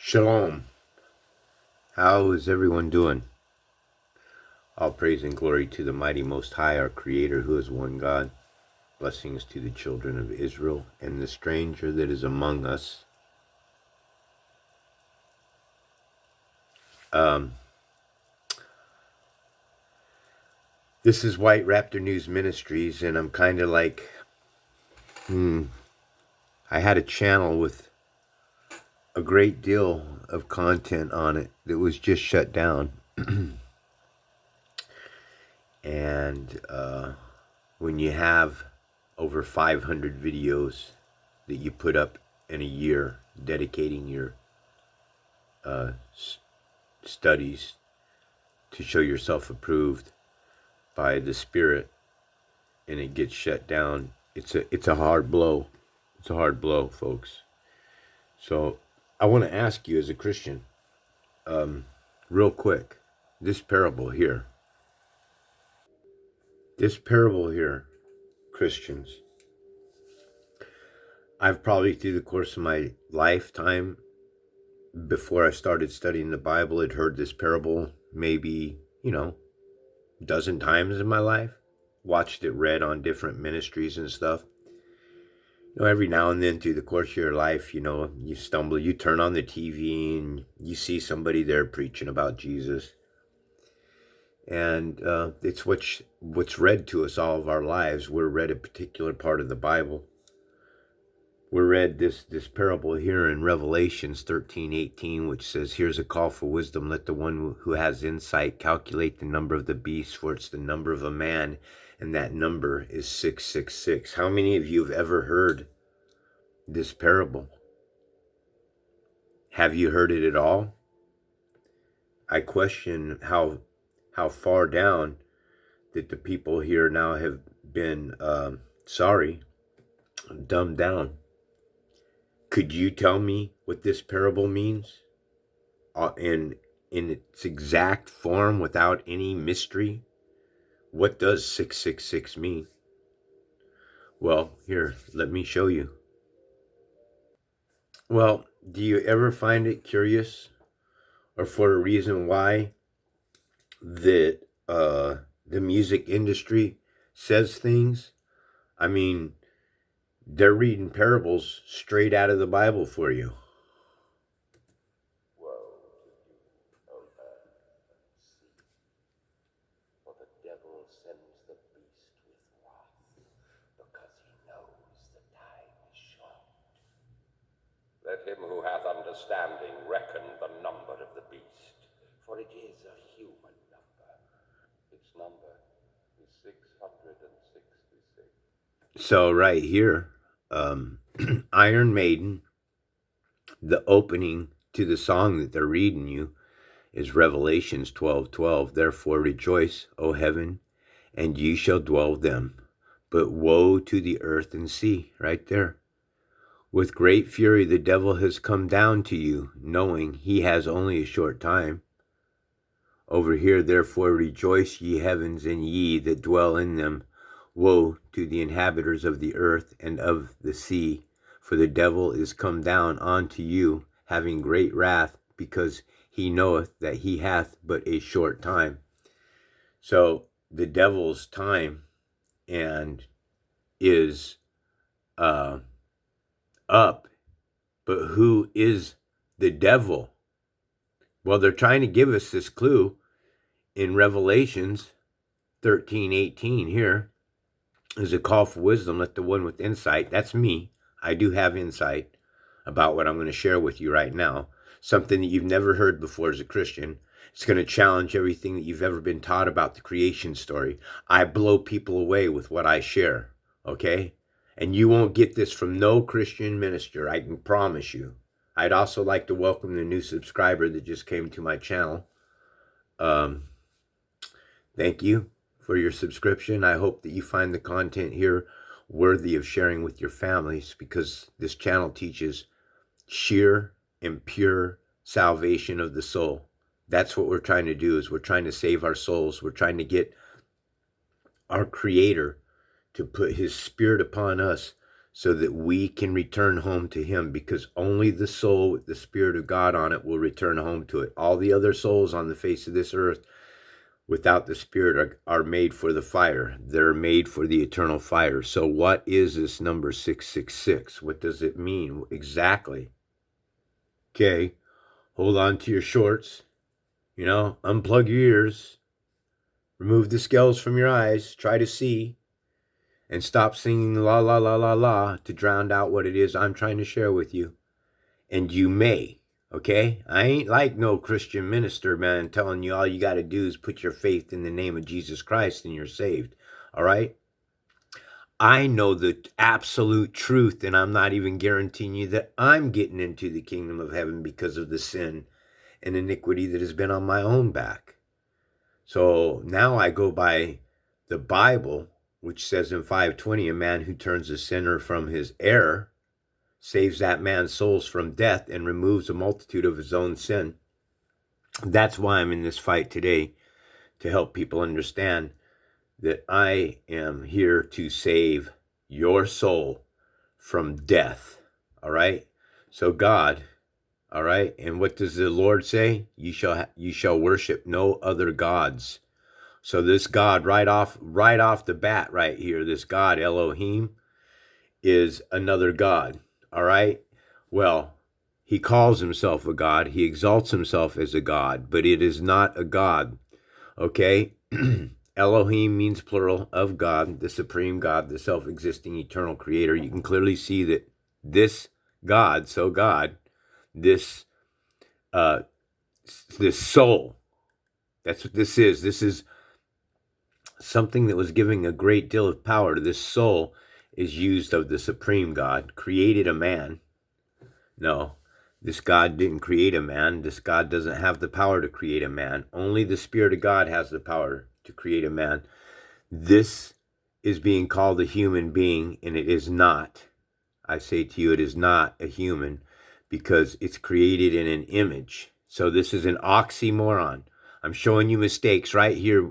Shalom. How is everyone doing? All praise and glory to the mighty Most High, our Creator, who is one God. Blessings to the children of Israel and the stranger that is among us. This is White Raptor News Ministries, and I'm kind of like, I had a channel with a great deal of content on it that was just shut down. And when you have over 500 videos that you put up in a year dedicating your studies to show yourself approved by the Spirit, and it gets shut down, it's a hard blow. It's a hard blow, folks. So I want to ask you as a Christian, real quick, this parable here, Christians, I've probably through the course of my lifetime, before I started studying the Bible, had heard this parable maybe, a dozen times in my life. Watched it read on different ministries and stuff. Every now and then through the course of your life, you stumble, you turn on the TV and you see somebody there preaching about Jesus. And it's what's read to us all of our lives. We're read a particular part of the Bible. We're read this parable here in Revelations 13:18, which says, "Here's a call for wisdom. Let the one who has insight calculate the number of the beast, for it's the number of a man, and that number is 666. How many of you have ever heard this parable? Have you heard it at all? I question how far down that the people here now have been, dumbed down. Could you tell me what this parable means in its exact form without any mystery? What does 666 mean? Well, here, let me show you. Well, do you ever find it curious, or for a reason why, that the music industry says things? I mean, they're reading parables straight out of the Bible for you. Woe to you, O earth and sea, for the devil sends the beast with wrath, because he knows the time is short. Let him who hath understanding reckon the number of the beast, for it is a human number. Its number is 666. So right here, Iron Maiden, the opening to the song that they're reading you is Revelations 12:12. "Therefore rejoice, O heaven, and ye shall dwell them. But woe to the earth and sea," right there. "With great fury the devil has come down to you, knowing he has only a short time." Over here, "Therefore rejoice, ye heavens, and ye that dwell in them. Woe to the inhabitants of the earth and of the sea, for the devil is come down unto you, having great wrath, because he knoweth that he hath but a short time." So the devil's time and is up, but who is the devil? Well, they're trying to give us this clue in Revelations 13:18 here. Is a call for wisdom. Let the one with insight, that's me. I do have insight about what I'm going to share with you right now. Something that you've never heard before as a Christian. It's going to challenge everything that you've ever been taught about the creation story. I blow people away with what I share, okay? And you won't get this from no Christian minister, I can promise you. I'd also like to welcome the new subscriber that just came to my channel. Thank you for your subscription. I hope that you find the content here worthy of sharing with your families, because this channel teaches sheer and pure salvation of the soul. That's what we're trying to do, is we're trying to save our souls. We're trying to get our Creator to put his Spirit upon us so that we can return home to him, because only the soul with the Spirit of God on it will return home to it. All the other souls on the face of this earth without the Spirit are made for the fire. They're made for the eternal fire. So what is this number 666? What does it mean exactly? Okay, hold on to your shorts, unplug your ears, remove the scales from your eyes, try to see, and stop singing la la la la la to drown out what it is I'm trying to share with you. And you may, okay? I ain't like no Christian minister, man, telling you all you got to do is put your faith in the name of Jesus Christ and you're saved, all right? I know the absolute truth, and I'm not even guaranteeing you that I'm getting into the kingdom of heaven because of the sin and iniquity that has been on my own back. So now I go by the Bible, which says in 5:20, a man who turns a sinner from his error saves that man's souls from death and removes a multitude of his own sin. That's why I'm in this fight today, to help people understand that I am here to save your soul from death. All right? So God, all right? And what does the Lord say? You shall worship no other gods. So this God right off the bat right here, this God Elohim is another God. All right? Well, he calls himself a God. He exalts himself as a God, but it is not a God. Okay? Elohim means plural of God, the supreme God, the self-existing eternal creator. You can clearly see that this God, this soul, that's what this is. This is something that was giving a great deal of power to this soul, is used of the supreme God, created a man. No, this God didn't create a man. This God doesn't have the power to create a man. Only the Spirit of God has the power to create a man. This is being called a human being, and it is not. I say to you, it is not a human, because it's created in an image. So this is an oxymoron. I'm showing you mistakes right here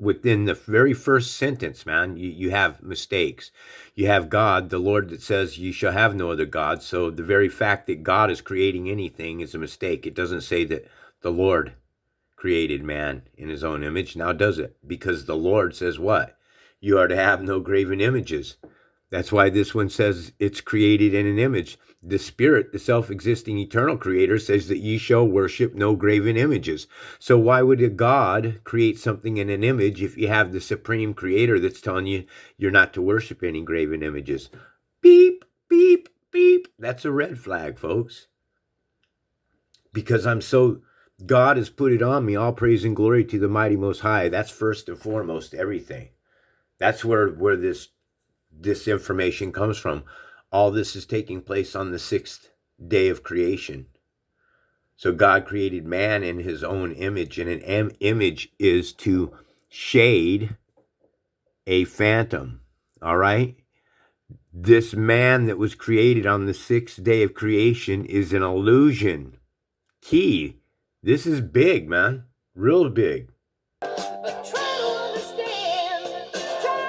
within the very first sentence, man. You have mistakes. You have God, the Lord, that says you shall have no other God. So the very fact that God is creating anything is a mistake. It doesn't say that the Lord created man in his own image. Now does it? Because the Lord says what? You are to have no graven images. That's why this one says it's created in an image. The Spirit, the self-existing eternal creator, says that ye shall worship no graven images. So why would a God create something in an image if you have the supreme creator that's telling you you're not to worship any graven images? Beep, beep, beep. That's a red flag, folks. Because God has put it on me. All praise and glory to the mighty Most High. That's first and foremost everything. That's where this information comes from. All this is taking place on the 6th day of creation. So God created man in his own image, and an image is to shade a phantom. All right? This man that was created on the 6th day of creation is an illusion. Key. This is big, man. Real big. But try to understand, try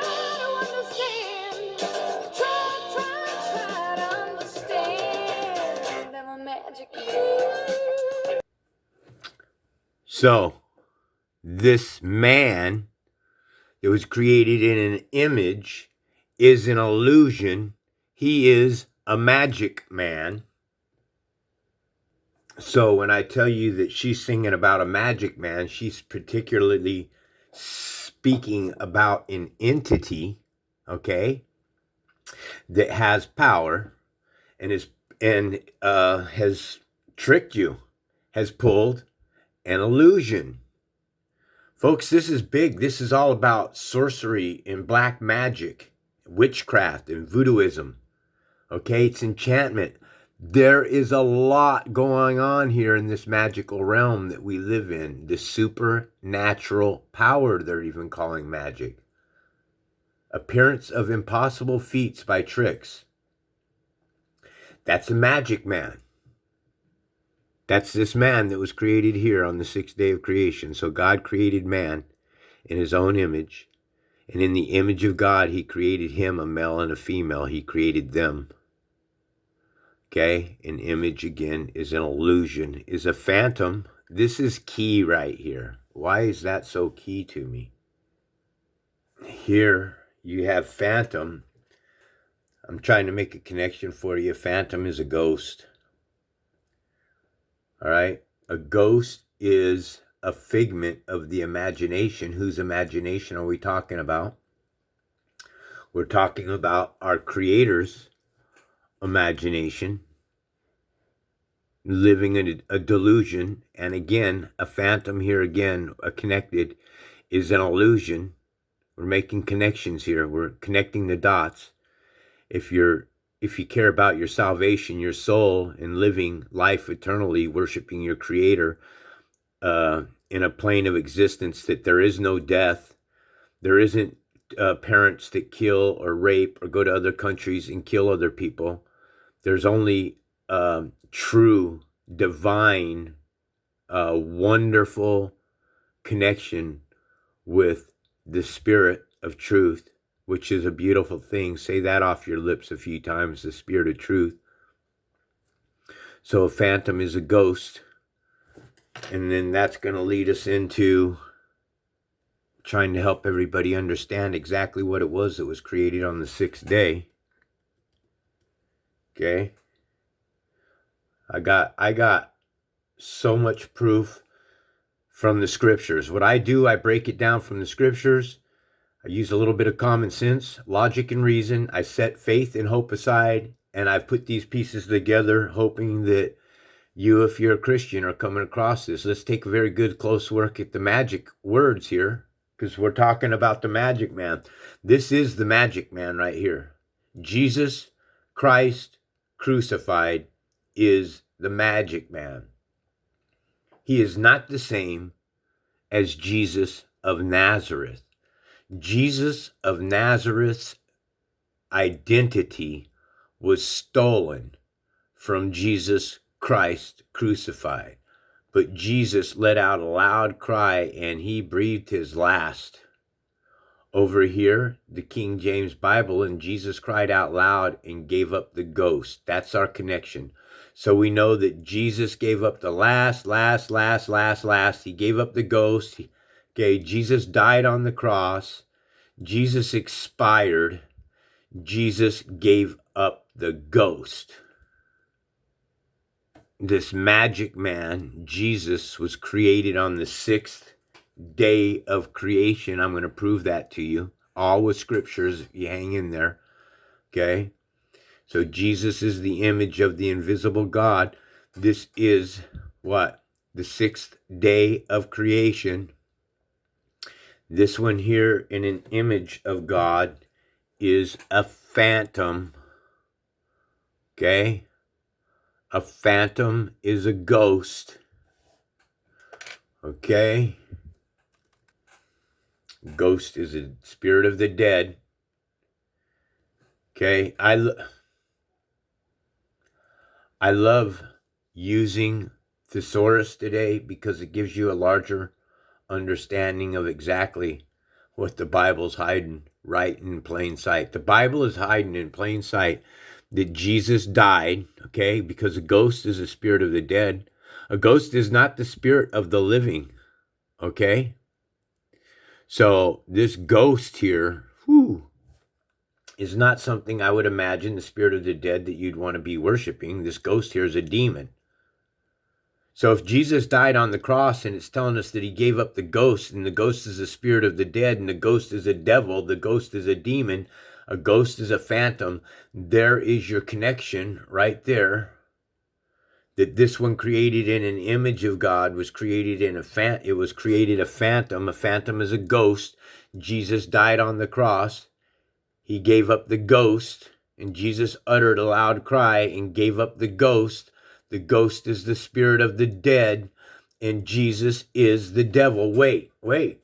to understand, I'm a magic man. So, this man that was created in an image is an illusion. He is a magic man. So when I tell you that she's singing about a magic man, she's particularly speaking about an entity, okay, that has power and has tricked you, has pulled an illusion. Folks, this is big. This is all about sorcery and black magic, witchcraft and voodooism. Okay, it's enchantment. There is a lot going on here in this magical realm that we live in. The supernatural power, they're even calling magic. Appearance of impossible feats by tricks. That's a magic man. That's this man that was created here on the 6th day of creation. So God created man in his own image, And in the image of God, he created him, a male and a female. He created them. Okay? An image, again, is an illusion, is a phantom. This is key right here. Why is that so key to me? Here you have phantom. I'm trying to make a connection for you. Phantom is a ghost. All right? A ghost is a figment of the imagination. Whose imagination are we talking about? We're talking about our Creator's imagination, living in a delusion. And again, a phantom here, again, a connected, is an illusion. We're making connections here. We're connecting the dots. If you care about your salvation, your soul, and living life eternally, worshiping your Creator in a plane of existence, that there is no death, there isn't parents that kill or rape or go to other countries and kill other people. There's only true, divine, wonderful connection with the Spirit of truth, which is a beautiful thing. Say that off your lips a few times, the Spirit of truth. So a phantom is a ghost. And then that's going to lead us into trying to help everybody understand exactly what it was that was created on the sixth day. Okay? I got so much proof from the scriptures. What I do, I break it down from the scriptures. I use a little bit of common sense, logic, and reason. I set faith and hope aside, and I've put these pieces together, hoping that you, if you're a Christian, are coming across this. Let's take a very good, close look at the magic words here, because we're talking about the magic man. This is the magic man right here. Jesus Christ crucified is the magic man. He is not the same as Jesus of Nazareth. Jesus of Nazareth's identity was stolen from Jesus Christ crucified. But Jesus let out a loud cry and he breathed his last. Over here, the King James Bible, and Jesus cried out loud and gave up the ghost. That's our connection. So we know that Jesus gave up the last. He gave up the ghost. Okay, Jesus died on the cross. Jesus expired. Jesus gave up the ghost. This magic man, Jesus, was created on the sixth day of creation. I'm going to prove that to you. All with scriptures. You hang in there. Okay? So Jesus is the image of the invisible God. This is what? The sixth day of creation. This one here in an image of God is a phantom. Okay? A phantom is a ghost. Okay? Ghost is a spirit of the dead. Okay? I love using thesaurus today because it gives you a larger understanding of exactly what the Bible's hiding right in plain sight. The Bible is hiding in plain sight that Jesus died, okay, because a ghost is a spirit of the dead. A ghost is not the spirit of the living, okay? So this ghost here, is not something I would imagine, the spirit of the dead, that you'd want to be worshiping. This ghost here is a demon. So if Jesus died on the cross and it's telling us that he gave up the ghost, and the ghost is the spirit of the dead, and the ghost is a devil, the ghost is a demon, a ghost is a phantom, there is your connection right there. That this one created in an image of God was created in a phantom. It was created a phantom. A phantom is a ghost. Jesus died on the cross. He gave up the ghost, and Jesus uttered a loud cry and gave up the ghost. The ghost is the spirit of the dead, and Jesus is the devil. Wait,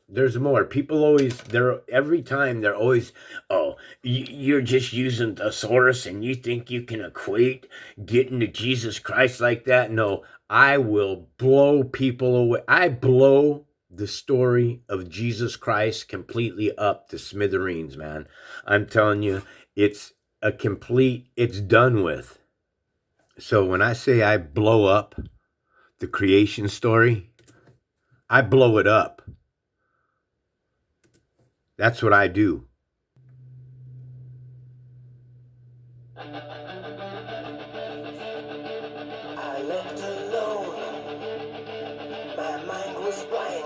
there's more. People always, every time they're always, oh, you're just using thesaurus and you think you can equate getting to Jesus Christ like that? No, I will blow people away. I blow the story of Jesus Christ completely up to smithereens, man. I'm telling you, it's done with. So when I say I blow up the creation story, I blow it up. That's what I do. I left alone. My mind was blank.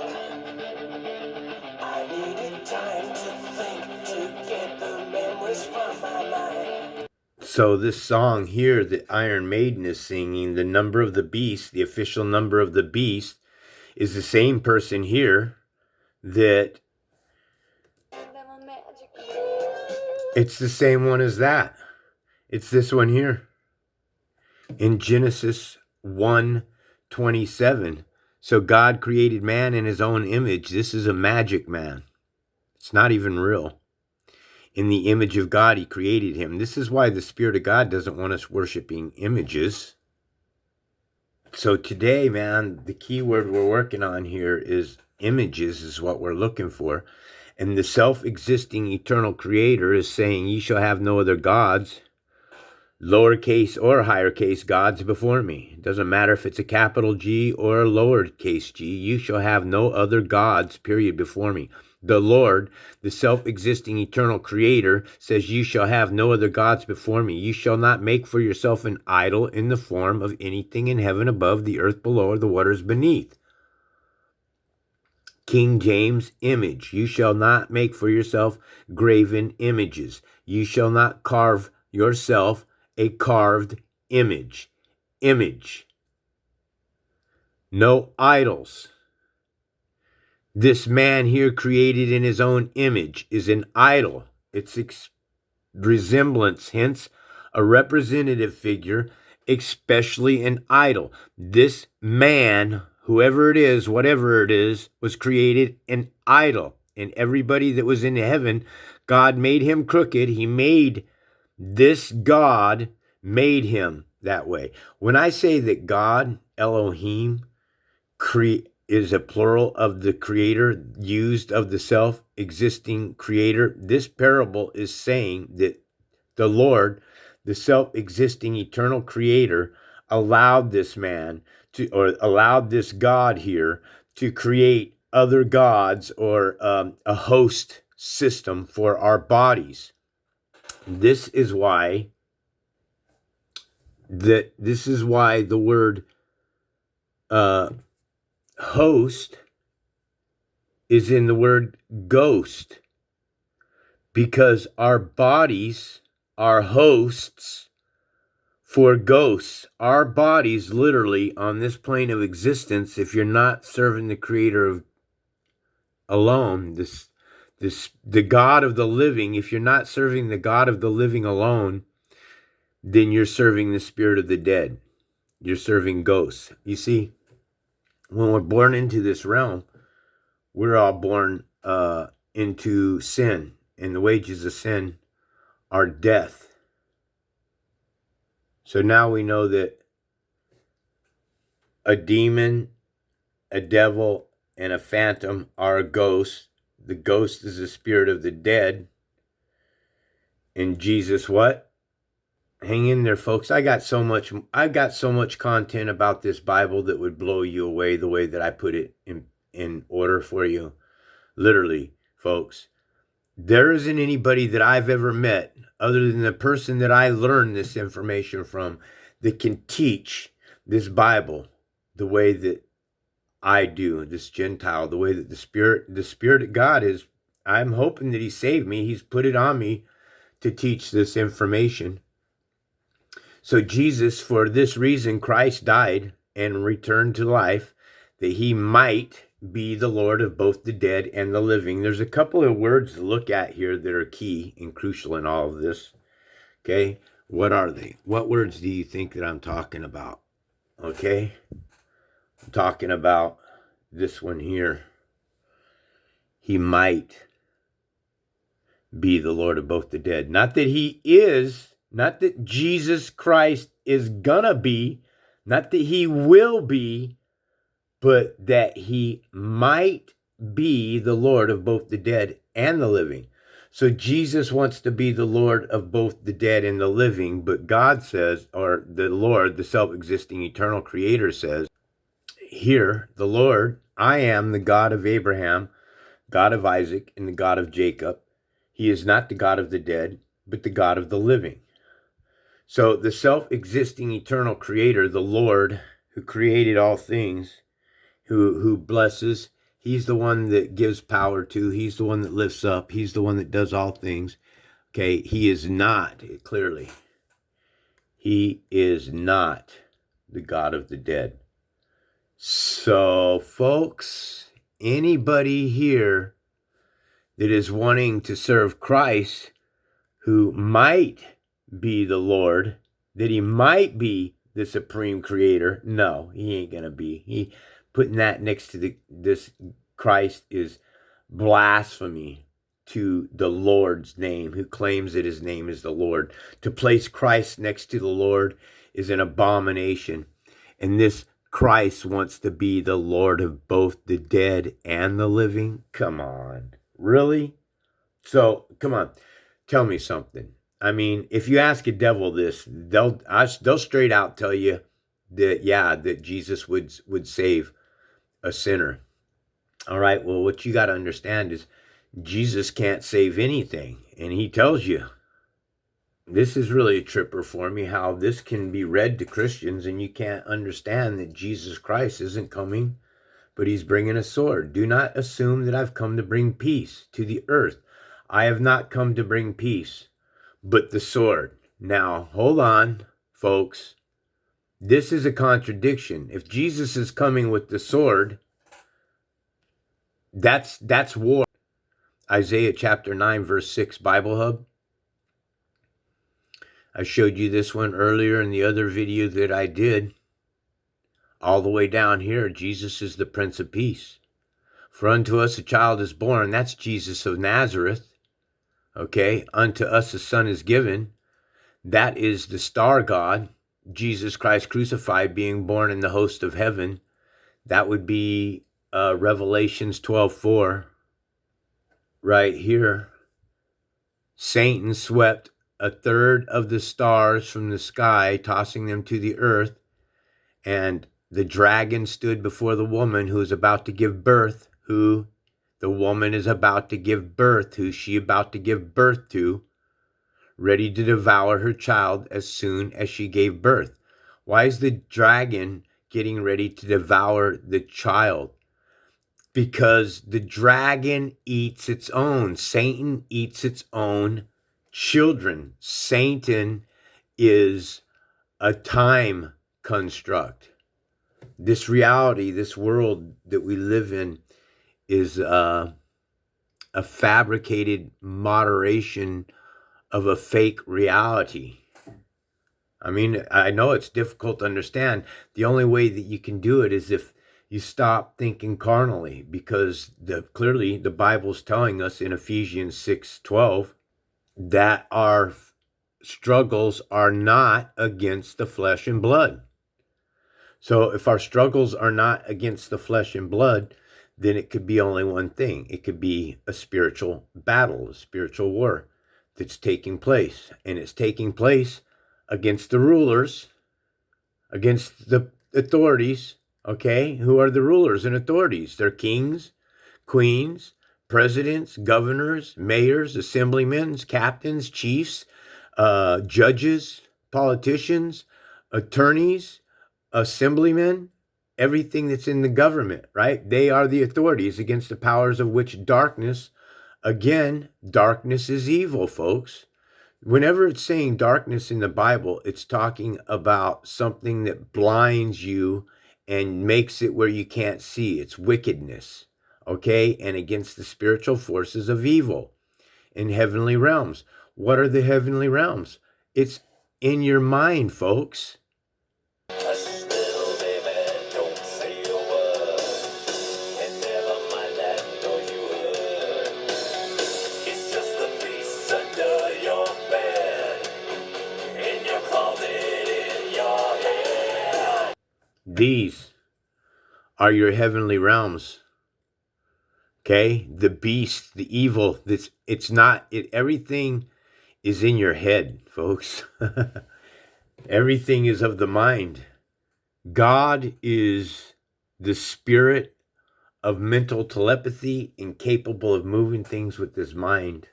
I needed time to think, to get the memories from my mind. So this song here that Iron Maiden is singing, the number of the beast, the official number of the beast, is the same person here that it's the same one as that. It's this one here in Genesis 1:27. So God created man in his own image. This is a magic man. It's not even real. In the image of God, he created him. This is why the Spirit of God doesn't want us worshiping images. So today, man, the key word we're working on here is images is what we're looking for. And the self-existing eternal creator is saying, ye shall have no other gods, lowercase or higher case gods before me. It doesn't matter if it's a capital G or a lowercase g. You shall have no other gods, period, before me. The Lord, the self-existing eternal creator, says, you shall have no other gods before me. You shall not make for yourself an idol in the form of anything in heaven above, the earth below, or the waters beneath. King James, image. You shall not make for yourself graven images. You shall not carve yourself a carved image. Image. No idols. This man here created in his own image is an idol. It's resemblance, hence a representative figure, especially an idol. This man, whoever it is, whatever it is, was created an idol. And everybody that was in heaven, God made him crooked. He made this God, made him that way. When I say that God, Elohim, is a plural of the creator, used of the self-existing creator, this parable is saying that the Lord, the self-existing eternal creator, allowed this man to, or allowed this God here to create other gods, or a host system for our bodies. This is why the word host is in the word ghost, because our bodies are hosts for ghosts. Our bodies, literally, on this plane of existence, if you're not serving the creator alone, the God of the living, if you're not serving the God of the living alone, then you're serving the spirit of the dead. You're serving ghosts. You see, when we're born into this realm, we're all born into sin, and the wages of sin are death. So now we know that a demon, a devil, and a phantom are a ghost. The ghost is the spirit of the dead. And Jesus, what? Hang in there, folks. I got so much content about this Bible that would blow you away, the way that I put it in order for you. Literally, folks. There isn't anybody that I've ever met, other than the person that I learned this information from, that can teach this Bible the way that I do, this Gentile, the way that the Spirit of God is. I'm hoping that he saved me. He's put it on me to teach this information. So Jesus, for this reason, Christ died and returned to life, that he might be the Lord of both the dead and the living. There's a couple of words to look at here that are key and crucial in all of this. Okay, what are they? What words do you think that I'm talking about? Okay, I'm talking about this one here. He might be the Lord of both the dead. Not that he is, not that Jesus Christ is gonna be, not that he will be, but that he might be the Lord of both the dead and the living. So Jesus wants to be the Lord of both the dead and the living, but God says, or the Lord, the self-existing eternal creator says, here, the Lord, I am the God of Abraham, God of Isaac, and the God of Jacob. He is not the God of the dead, but the God of the living. So the self-existing eternal creator, the Lord, who created all things, who blesses, he's the one that gives power to, he's the one that lifts up, he's the one that does all things. Okay, he is not, clearly, he is not the God of the dead. So, folks, anybody here that is wanting to serve Christ, who might be the Lord, that he might be the supreme creator, no, he ain't gonna be. He putting that next to this Christ is blasphemy to the Lord's name, who claims that his name is the Lord. To place Christ next to the Lord is an abomination. And this Christ wants to be the Lord of both the dead and the living. Come on. Really? So, come on. Tell me something. I mean, if you ask a devil this, they'll straight out tell you that, yeah, that Jesus would save a sinner. All right, well, what you got to understand is Jesus can't save anything. And he tells you. This is really a tripper for me, how this can be read to Christians and you can't understand that Jesus Christ isn't coming, but he's bringing a sword. Do not assume that I've come to bring peace to the earth. I have not come to bring peace, but the sword. Now, hold on, folks. This is a contradiction. If Jesus is coming with the sword, that's war. Isaiah chapter 9, verse 6, Bible Hub. I showed you this one earlier in the other video that I did. All the way down here, Jesus is the Prince of Peace. For unto us a child is born. That's Jesus of Nazareth. Okay, unto us a son is given. That is the star God, Jesus Christ crucified, being born in the host of heaven. That would be Revelations 12:4. Right here. Satan swept a third of the stars from the sky, tossing them to the earth. And the dragon stood before the woman who is about to give birth. Who the woman is about to give birth, who she about to give birth to, ready to devour her child as soon as she gave birth. Why is the dragon getting ready to devour the child? Because the dragon eats its own. Satan eats its own children. Satan is a time construct. This reality, this world that we live in is a fabricated moderation of a fake reality. I mean, I know it's difficult to understand. The only way that you can do it is if you stop thinking carnally, because clearly the Bible's telling us in Ephesians 6:12 that our struggles are not against the flesh and blood. So if our struggles are not against the flesh and blood, then it could be only one thing. It could be a spiritual battle, a spiritual war that's taking place. And it's taking place against the rulers, against the authorities, okay? Who are the rulers and authorities? They're kings, queens, presidents, governors, mayors, assemblymen, captains, chiefs, judges, politicians, attorneys, assemblymen, everything that's in the government, right? They are the authorities against the powers of which darkness, again, darkness is evil, folks. Whenever it's saying darkness in the Bible, it's talking about something that blinds you and makes it where you can't see. It's wickedness, okay? And against the spiritual forces of evil in heavenly realms. What are the heavenly realms? It's in your mind, folks. These are your heavenly realms. Okay? The beast, the evil, everything is in your head, folks. Everything is of the mind. God is the spirit of mental telepathy and capable of moving things with his mind.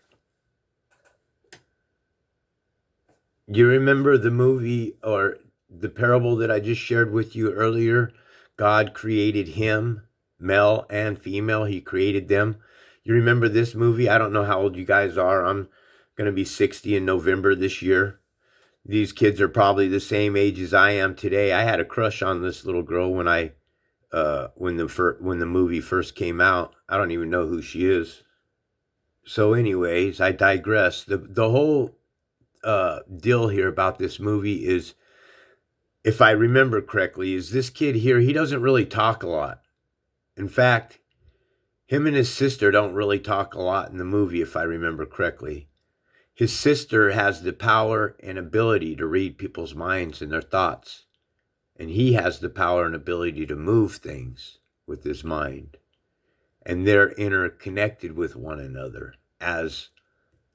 You remember the movie or the parable that I just shared with you earlier? God created him, male and female. He created them. You remember this movie? I don't know how old you guys are. I'm going to be 60 in November this year. These kids are probably the same age as I am today. I had a crush on this little girl when the movie first came out. I don't even know who she is. So anyways, I digress. The whole deal here about this movie is, if I remember correctly, is this kid here, he doesn't really talk a lot. In fact, him and his sister don't really talk a lot in the movie, if I remember correctly. His sister has the power and ability to read people's minds and their thoughts. And he has the power and ability to move things with his mind. And they're interconnected with one another. As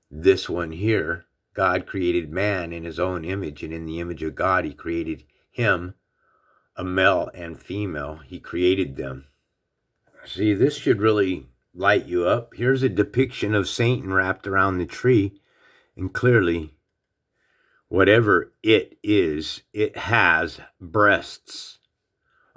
this one here, God created man in his own image, and in the image of God, he created him, a male and female. He created them. See, this should really light you up. Here's a depiction of Satan wrapped around the tree, and clearly, whatever it is, it has breasts.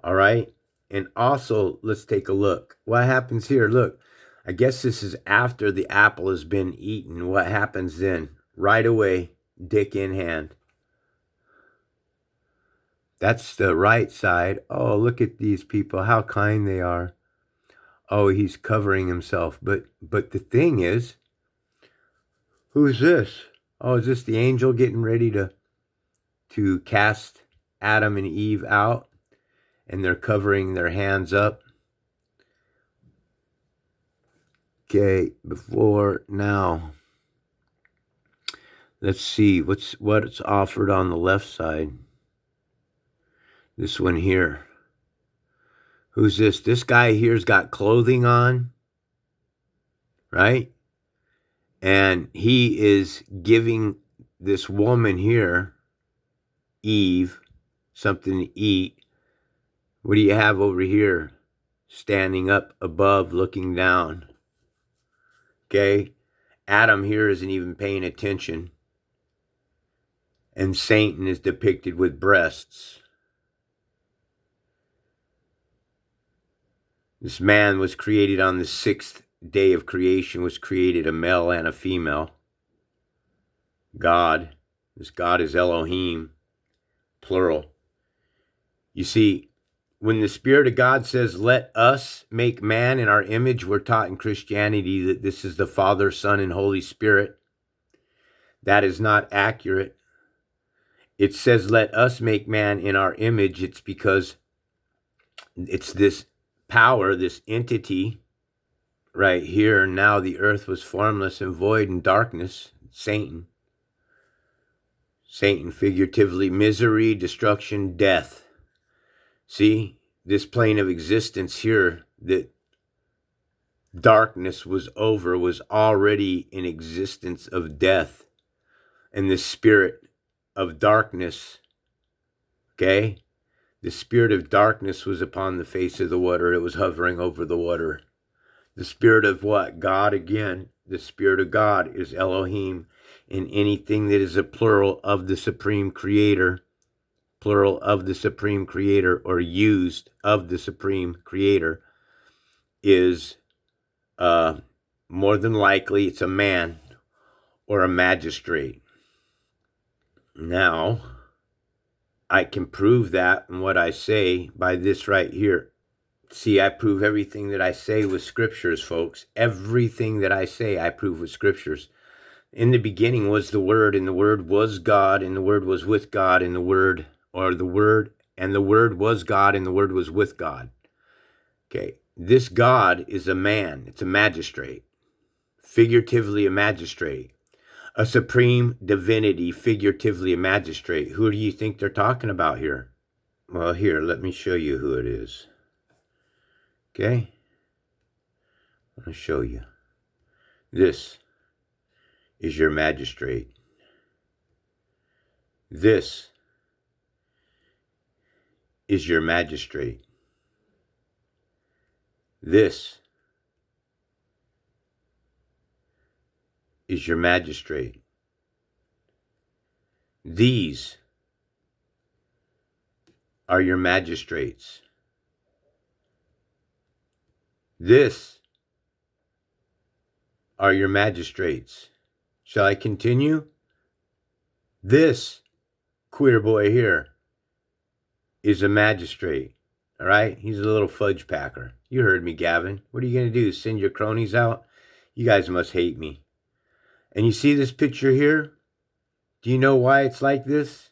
All right? And also, let's take a look. What happens here? Look, I guess this is after the apple has been eaten. What happens then? Right away, dick in hand. That's the right side. Oh, look at these people, how kind they are. Oh, he's covering himself. But the thing is, who's this? Oh, is this the angel getting ready to cast Adam and Eve out? And they're covering their hands up. Okay, before now. Let's see what's offered on the left side. This one here. Who's this? This guy here's got clothing on, right? And he is giving this woman here, Eve, something to eat. What do you have over here? Standing up above, looking down. Okay? Adam here isn't even paying attention. And Satan is depicted with breasts. This man was created on the 6th day of creation, was created a male and a female. God. This God is Elohim, plural. You see, when the Spirit of God says, let us make man in our image, we're taught in Christianity that this is the Father, Son, and Holy Spirit. That is not accurate. It says, let us make man in our image. It's because it's this power, this entity right here. Now the earth was formless and void in darkness. Satan. Satan, figuratively, misery, destruction, death. See, this plane of existence here that darkness was over was already in existence of death. And the spirit of darkness, okay? The spirit of darkness was upon the face of the water. It was hovering over the water. The spirit of what? God again. The spirit of God is Elohim. And anything that is a plural of the Supreme Creator, plural of the Supreme Creator, or used of the Supreme Creator, is more than likely it's a man or a magistrate. Now, I can prove that in what I say by this right here. See, I prove everything that I say with scriptures, folks. Everything that I say, I prove with scriptures. In the beginning was the Word, and the Word was God, and the Word was with God, and the Word was God, and the Word was with God. Okay, this God is a man. It's a magistrate. Figuratively a magistrate. A supreme divinity, figuratively a magistrate. Who do you think they're talking about here? Well, here, let me show you who it is. Okay? I'm going to show you. This is your magistrate. This is your magistrate. This is your magistrate. These are your magistrates. This are your magistrates. Shall I continue? This queer boy here is a magistrate. All right? He's a little fudge packer. You heard me, Gavin. What are you going to do? Send your cronies out? You guys must hate me. And you see this picture here? Do you know why it's like this?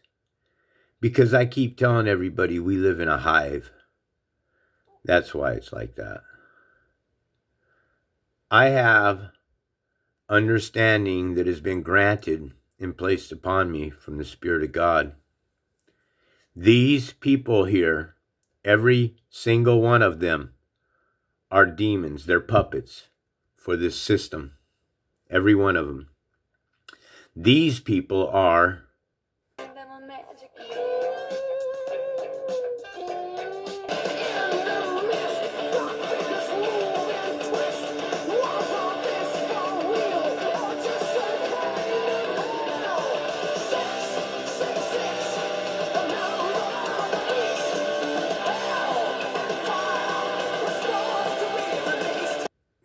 Because I keep telling everybody we live in a hive. That's why it's like that. I have understanding that has been granted and placed upon me from the Spirit of God. These people here, every single one of them, are demons. They're puppets for this system. Every one of them. These people are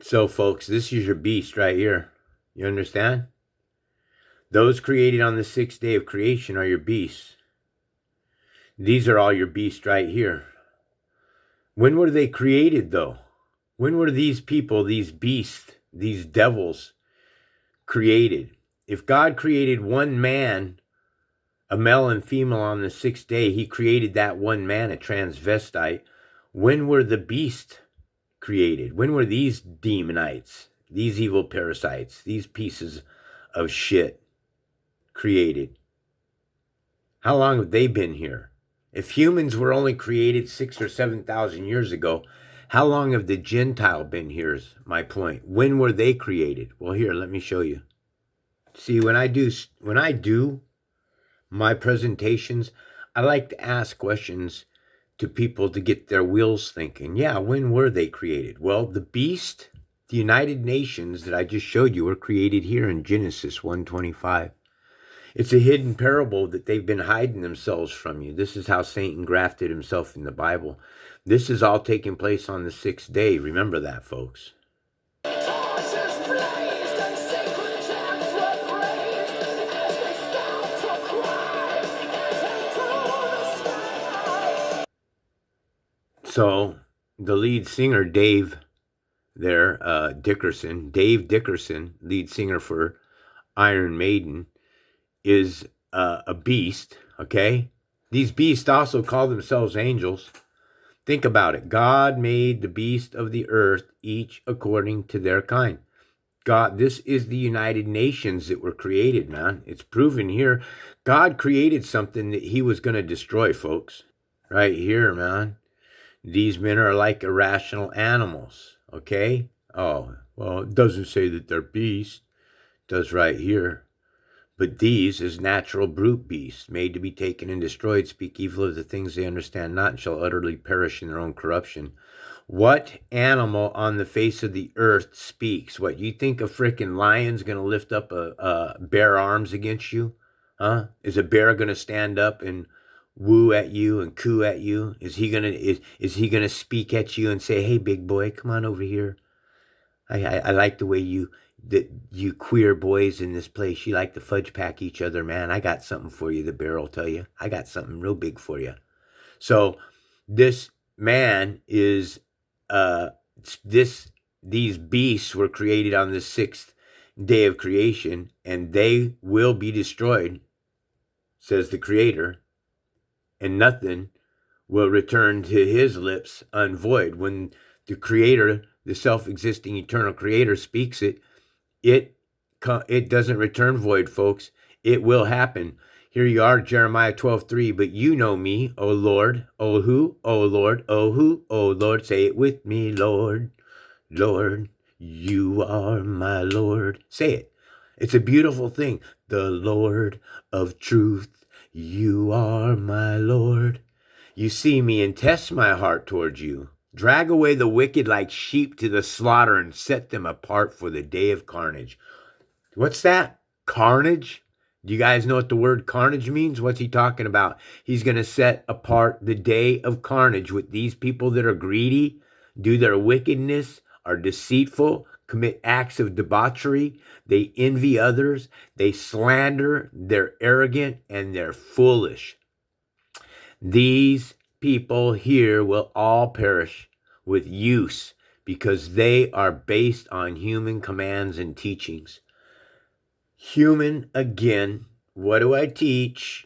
So, folks, this is your beast right here. You understand? Those created on the 6th day of creation are your beasts. These are all your beasts right here. When were they created, though? When were these people, these beasts, these devils, created? If God created one man, a male and female, on the 6th day, he created that one man, a transvestite. When were the beasts created? When were these demonites, these evil parasites, these pieces of shit created? How long have they been here? If humans were only created 6,000 or 7,000 years ago, how long have the Gentile been here is my point. When were they created? Well, here, let me show you. See, when I do my presentations, I like to ask questions to people to get their wheels thinking. Yeah, when were they created? Well, the beast, the United Nations that I just showed you, were created here in Genesis 1:25. It's a hidden parable that they've been hiding themselves from you. This is how Satan grafted himself in the Bible. This is all taking place on the 6th day. Remember that, folks. So the lead singer, Dave Dickerson, lead singer for Iron Maiden, is a beast, okay? These beasts also call themselves angels. Think about it. God made the beast of the earth, each according to their kind. God, this is the United Nations that were created, man. It's proven here. God created something that he was going to destroy, folks. Right here, man. These men are like irrational animals, okay? Oh, well, it doesn't say that they're beasts. It does right here. But these is natural brute beasts, made to be taken and destroyed, speak evil of the things they understand not, and shall utterly perish in their own corruption. What animal on the face of the earth speaks? What, you think a freaking lion's going to lift up a bare arms against you? Huh? Is a bear going to stand up and woo at you and coo at you? Is he gonna speak at you and say, "Hey, big boy, come on over here. I like the way you queer boys in this place, you like to fudge pack each other, man. I got something for you." The bear will tell you, "I got something real big for you." So this man is these beasts were created on the 6th day of creation, and they will be destroyed, says the Creator. And nothing will return to his lips unvoid. When the Creator, the self-existing eternal Creator, speaks it doesn't return void, folks. It will happen. Here you are, Jeremiah 12:3. But you know me, O Lord. O who? O Lord. O who? O Lord. Say it with me, Lord. Lord, you are my Lord. Say it. It's a beautiful thing. The Lord of truth, you are my Lord. You see me and test my heart towards you. Drag away the wicked like sheep to the slaughter and set them apart for the day of carnage. What's that? Carnage? Do you guys know what the word carnage means? What's he talking about? He's going to set apart the day of carnage with these people that are greedy, do their wickedness, are deceitful, commit acts of debauchery, they envy others, they slander, they're arrogant, and they're foolish. These people here will all perish with use because they are based on human commands and teachings. Human again. What do I teach?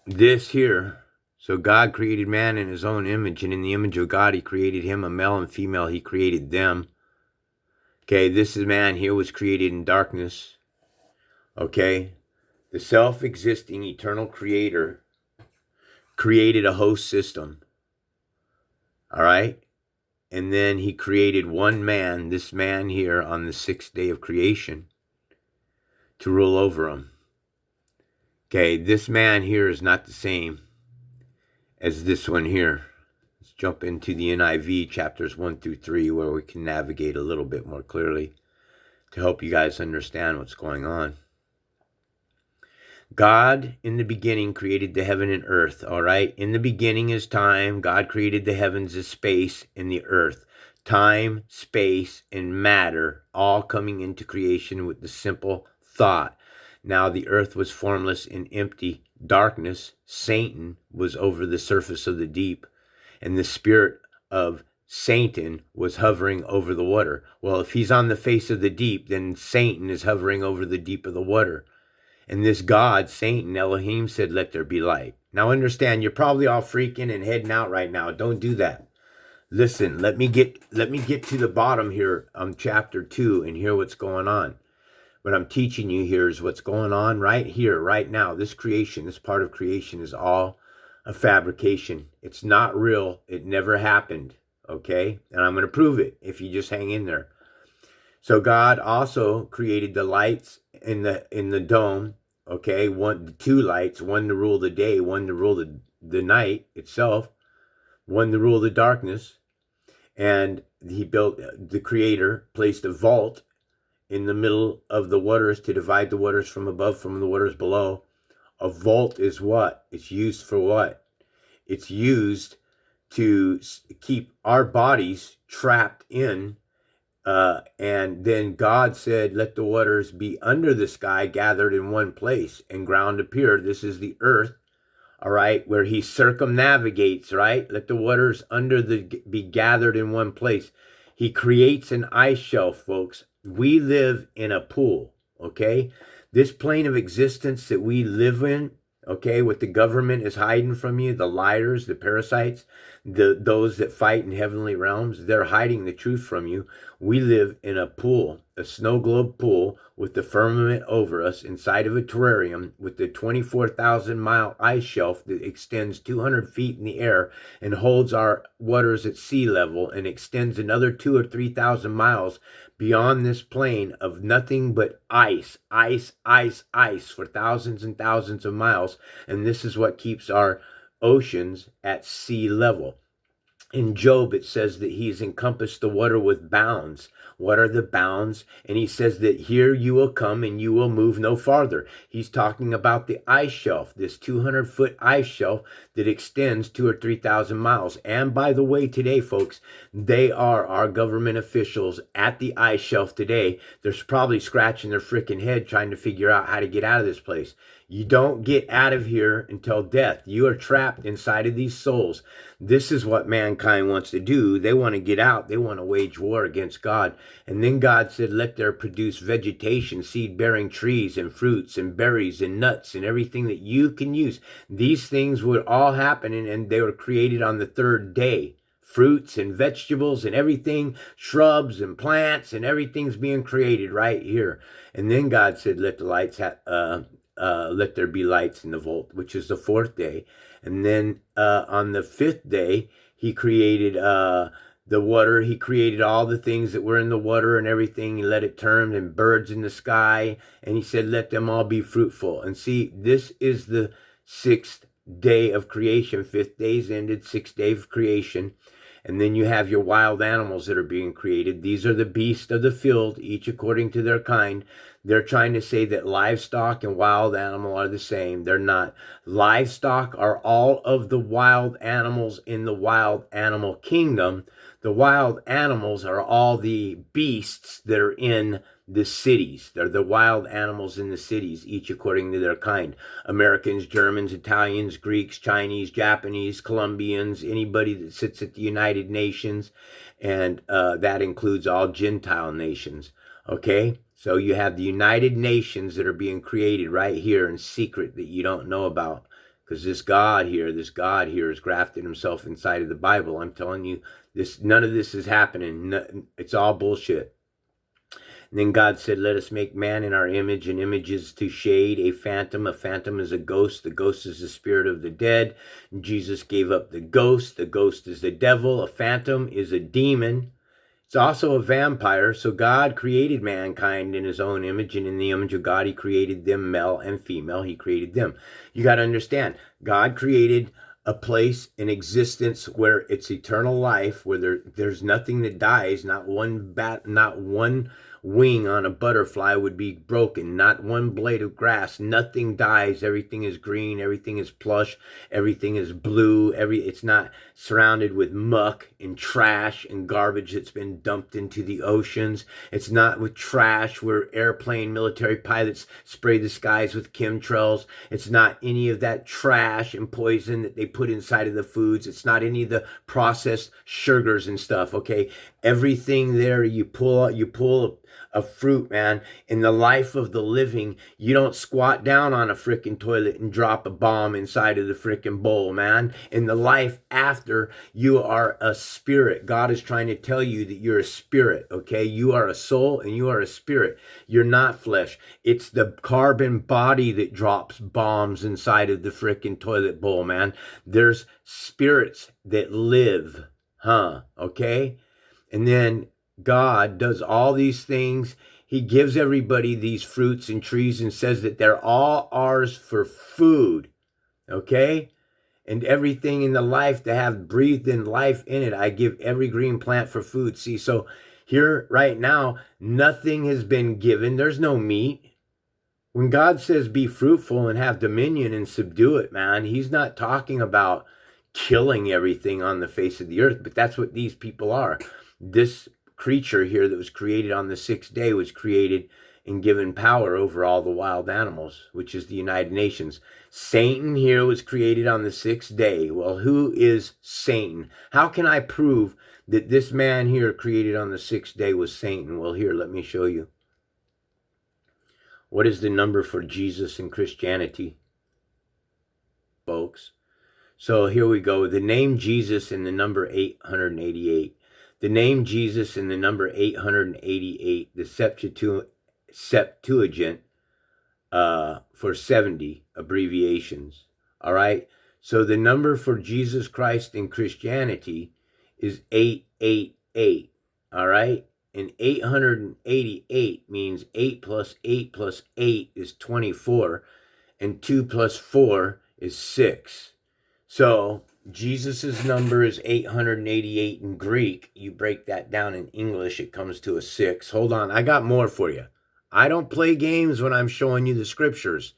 This here. So God created man in his own image, and in the image of God he created him, a male and female he created them. Okay, this man here was created in darkness. Okay, the self-existing eternal creator created a host system. All right, and then he created one man, this man here, on the sixth day of creation to rule over him. Okay, this man here is not the same as this one here. Let's jump into the NIV chapters 1 through 3 where we can navigate a little bit more clearly to help you guys understand what's going on. God in the beginning created the heaven and earth, all right? In the beginning is time. God created the heavens as space and the earth. Time, space, and matter all coming into creation with the simple thought. Now the earth was formless and empty. Darkness, Satan, was over the surface of the deep, and the spirit of Satan was hovering over the water. Well, if he's on the face of the deep, then Satan is hovering over the deep of the water. And this God, Satan, Elohim, said, let there be light. Now understand, you're probably all freaking and heading out right now. Don't do that. Listen, let me get to the bottom here on chapter 2 and hear what's going on. What I'm teaching you here is what's going on right here, right now. This creation, this part of creation is all a fabrication. It's not real. It never happened, okay? And I'm going to prove it if you just hang in there. So God also created the lights in the dome, okay? Two lights, one to rule the day, one to rule the night itself, one to rule the darkness. And he built, the creator placed a vault in the middle of the waters to divide the waters from above from the waters below. A vault is what? It's used for what? It's used to keep our bodies trapped in. And then God said, let the waters be under the sky gathered in one place, and ground appeared. This is the earth, all right, where he circumnavigates, right? Let the waters be gathered in one place. He creates an ice shelf, folks. We live in a pool, okay? This plane of existence that we live in, okay, what the government is hiding from you, the liars, the parasites, those that fight in heavenly realms, they're hiding the truth from you. We live in a pool, a snow globe pool with the firmament over us inside of a terrarium with the 24,000-mile ice shelf that extends 200 feet in the air and holds our waters at sea level and extends another 2,000 or 3,000 miles beyond this plane of nothing but ice, ice, ice, ice for thousands and thousands of miles. And this is what keeps our oceans at sea level. In Job, it says that he's encompassed the water with bounds. What are the bounds? And he says that here you will come and you will move no farther. He's talking about the ice shelf, this 200-foot ice shelf that extends 2,000 or 3,000 miles. And by the way, today, folks, they are our government officials at the ice shelf today. They're probably scratching their freaking head trying to figure out how to get out of this place. You don't get out of here until death. You are trapped inside of these souls. This is what mankind wants to do. They want to get out. They want to wage war against God. And then God said, let there produce vegetation, seed-bearing trees and fruits and berries and nuts and everything that you can use. These things would all happen, and they were created on the third day. Fruits and vegetables and everything, shrubs and plants, and everything's being created right here. And then God said, let there be lights in the vault, which is the fourth day. And then on the fifth day, he created the water. He created all the things that were in the water and everything. He let it turn, and birds in the sky. And he said, let them all be fruitful. And see, this is the sixth day of creation. Fifth day's ended, sixth day of creation. And then you have your wild animals that are being created. These are the beasts of the field, each according to their kind. They're trying to say that livestock and wild animal are the same. They're not. Livestock are all of the wild animals in the wild animal kingdom. The wild animals are all the beasts that are in the cities. They're the wild animals in the cities, each according to their kind. Americans, Germans, Italians, Greeks, Chinese, Japanese, Colombians, anybody that sits at the United Nations, and that includes all Gentile nations. Okay? So you have the United Nations that are being created right here in secret that you don't know about. Because this God here has grafted himself inside of the Bible. I'm telling you, none of this is happening. It's all bullshit. And then God said, let us make man in our image, and image is to shade a phantom. A phantom is a ghost. The ghost is the spirit of the dead. And Jesus gave up the ghost. The ghost is the devil. A phantom is a demon. It's also a vampire. So God created mankind in his own image, and in the image of God, he created them male and female. He created them. You got to understand, God created a place in existence where it's eternal life, where there's nothing that dies. Not one wing on a butterfly would be broken, not one blade of grass. Nothing dies. Everything is green, everything is plush, everything is blue. It's not surrounded with muck and trash and garbage that's been dumped into the oceans. It's not with trash where airplane military pilots spray the skies with chemtrails. It's not any of that trash and poison that they put inside of the foods. It's not any of the processed sugars and stuff. Okay, everything there, you pull a fruit, man. In the life of the living, you don't squat down on a freaking toilet and drop a bomb inside of the freaking bowl, man. In the life after, you are a spirit. God is trying to tell you that you're a spirit, okay? You are a soul and you are a spirit. You're not flesh. It's the carbon body that drops bombs inside of the freaking toilet bowl, man. There's spirits that live, okay? And then God does all these things. He gives everybody these fruits and trees and says that they're all ours for food, okay? And everything in the life to have breathed in life in it, I give every green plant for food. See, so here right now, nothing has been given. There's no meat. When God says be fruitful and have dominion and subdue it, man, he's not talking about killing everything on the face of the earth, but that's what these people are. This creature here that was created on the sixth day was created and given power over all the wild animals, which is the United Nations. Satan here was created on the sixth day. Well, who is Satan? How can I prove that this man here created on the sixth day was Satan? Well, here, let me show you. What is the number for Jesus in Christianity, folks? So here we go. The name Jesus and the number 888. The name Jesus and the number 888, the Septuagint for 70 abbreviations. All right. So the number for Jesus Christ in Christianity is 888. All right. And 888 means 8 plus 8 plus 8 is 24. And 2 plus 4 is 6. So Jesus's number is 888 in Greek. You break that down in English, it comes to a 6. Hold on, I got more for you. I don't play games when I'm showing you the scriptures.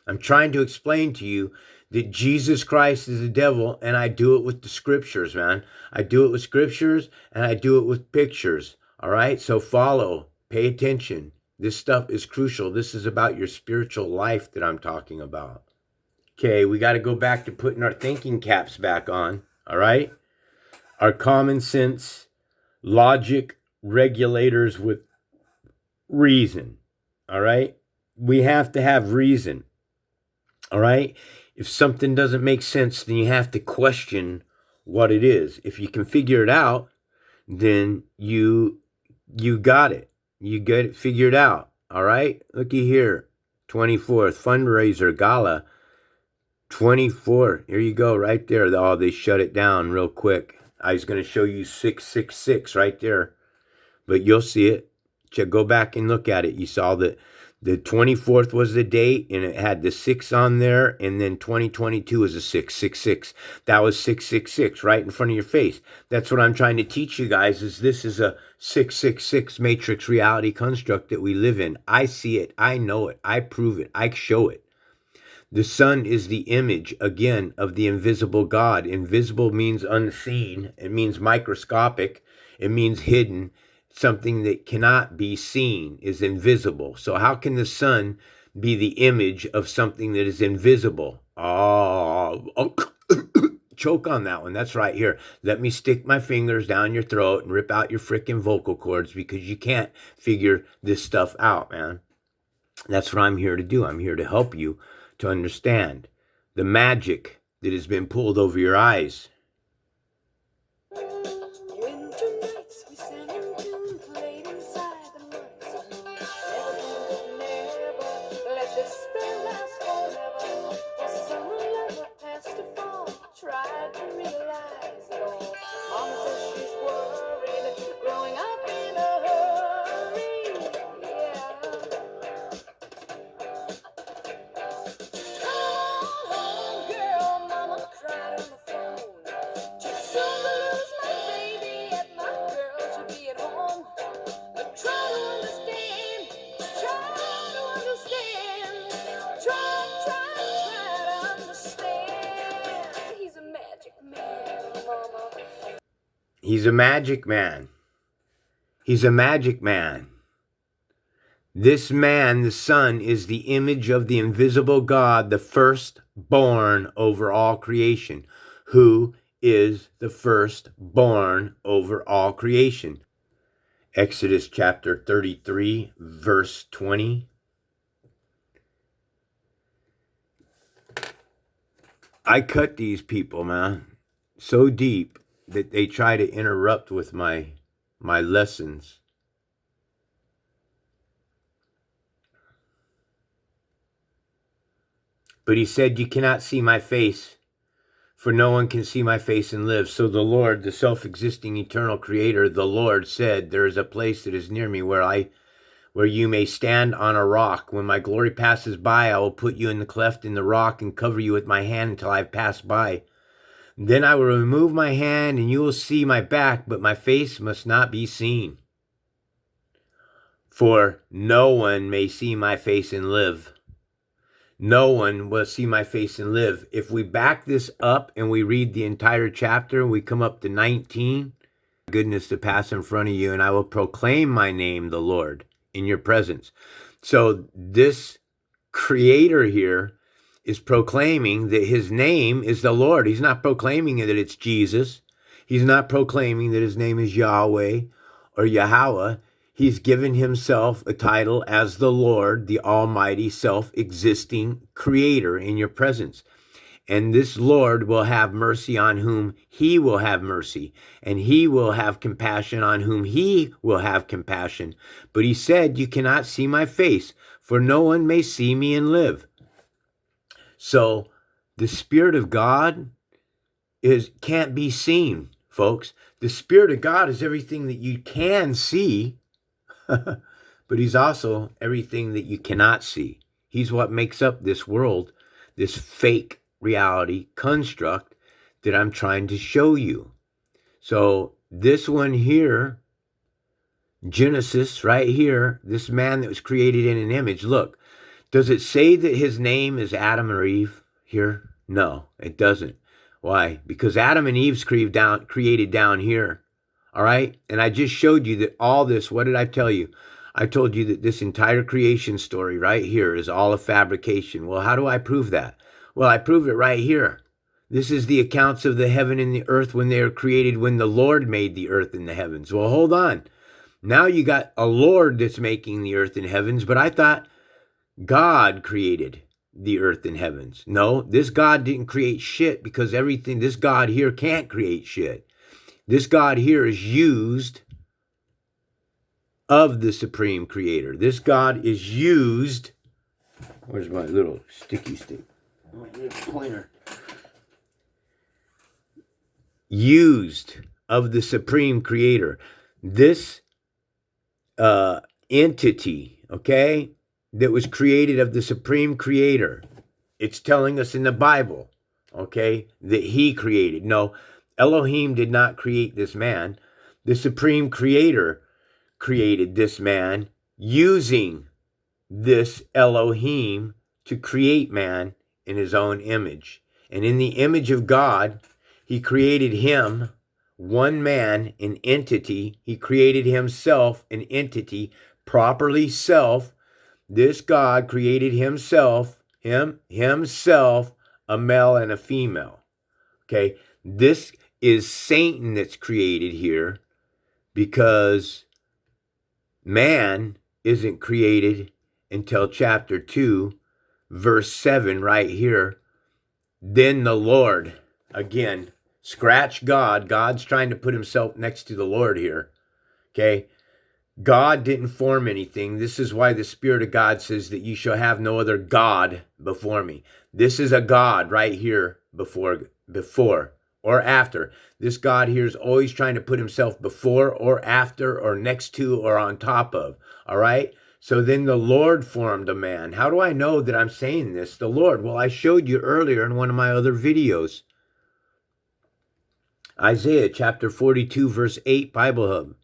I'm trying to explain to you that Jesus Christ is the devil, and I do it with the scriptures, man. I do it with scriptures, and I do it with pictures. All right, so follow, pay attention. This stuff is crucial. This is about your spiritual life that I'm talking about. Okay, we got to go back to putting our thinking caps back on, all right? Our common sense, logic, regulators with reason, all right? We have to have reason, all right? If something doesn't make sense, then you have to question what it is. If you can figure it out, then you got it. You get it figured out, all right? Looky here, 24th fundraiser gala, 24. Here you go, right there. Oh, they shut it down real quick. I was going to show you 666 right there, but you'll see it. Go back and look at it. You saw that the 24th was the date, and it had the 6 on there, and then 2022 is a 666. That was 666 right in front of your face. That's what I'm trying to teach you guys, is this is a 666 matrix reality construct that we live in. I see it. I know it. I prove it. I show it. The sun is the image, again, of the invisible God. Invisible means unseen. It means microscopic. It means hidden. Something that cannot be seen is invisible. So how can the sun be the image of something that is invisible? Oh, choke on that one. That's right here. Let me stick my fingers down your throat and rip out your freaking vocal cords, because you can't figure this stuff out, man. That's what I'm here to do. I'm here to help you to understand the magic that has been pulled over your eyes. Winter nights we sang in tune, played inside the months. Never let this spell last forever. The summer lover passed a fall, tried to realize it all. Mama says she's worried, growing up in a hurry. Yeah. Come home, girl, mama cried on the phone. Just so to lose my baby, and my girl should be at home. But try to understand, try to understand. He's a magic man, mama. He's a magic man. He's a magic man. This man, the sun, is the image of the invisible God, the firstborn over all creation. Who is the firstborn over all creation? Exodus chapter 33, verse 20. I cut these people, man, so deep that they try to interrupt with my lessons. But he said, you cannot see my face, for no one can see my face and live. So the Lord, the self-existing eternal creator, the Lord said, there is a place that is near me where you may stand on a rock. When my glory passes by, I will put you in the cleft in the rock and cover you with my hand until I pass by. Then I will remove my hand and you will see my back, but my face must not be seen. For no one may see my face and live. No one will see my face and live. If we back this up and we read the entire chapter and we come up to 19, goodness to pass in front of you, and I will proclaim my name, the Lord, in your presence. So this creator here is proclaiming that his name is the Lord. He's not proclaiming that it's Jesus. He's not proclaiming that his name is Yahweh or Yahweh. He's given himself a title as the Lord, the Almighty, self-existing creator in your presence. And this Lord will have mercy on whom he will have mercy, and he will have compassion on whom he will have compassion. But he said, you cannot see my face, for no one may see me and live. So the Spirit of God can't be seen, folks. The Spirit of God is everything that you can see, but he's also everything that you cannot see. He's what makes up this world, this fake reality construct that I'm trying to show you. So this one here, Genesis right here, this man that was created in an image, look, does it say that his name is Adam or Eve here? No, it doesn't. Why? Because Adam and Eve's created down here. All right? And I just showed you that all this, what did I tell you? I told you that this entire creation story right here is all a fabrication. Well, how do I prove that? Well, I prove it right here. This is the accounts of the heaven and the earth when they were created, when the Lord made the earth and the heavens. Well, hold on. Now you got a Lord that's making the earth and heavens, but I thought God created the earth and heavens. No, this God didn't create shit, because everything, this God here can't create shit. This God here is used of the supreme creator. This God is used. Where's my little sticky stick? Oh, pointer. Used of the supreme creator. This entity, okay, that was created of the supreme creator. It's telling us in the Bible, okay, that he created. No, Elohim did not create this man. The supreme creator created this man using this Elohim to create man in his own image. And in the image of God, he created him, one man, an entity. He created himself, an entity, properly self. This God created himself, himself, a male and a female. Okay, this is Satan that's created here, because man isn't created until chapter 2, verse 7 right here. Then the Lord, again, scratch God. God's trying to put himself next to the Lord here. Okay, God didn't form anything. This is why the Spirit of God says that you shall have no other God before me. This is a God right here before or after. This God here is always trying to put himself before or after or next to or on top of. All right? So then the Lord formed a man. How do I know that I'm saying this? The Lord. Well, I showed you earlier in one of my other videos. Isaiah chapter 42, verse 8, Bible Hub.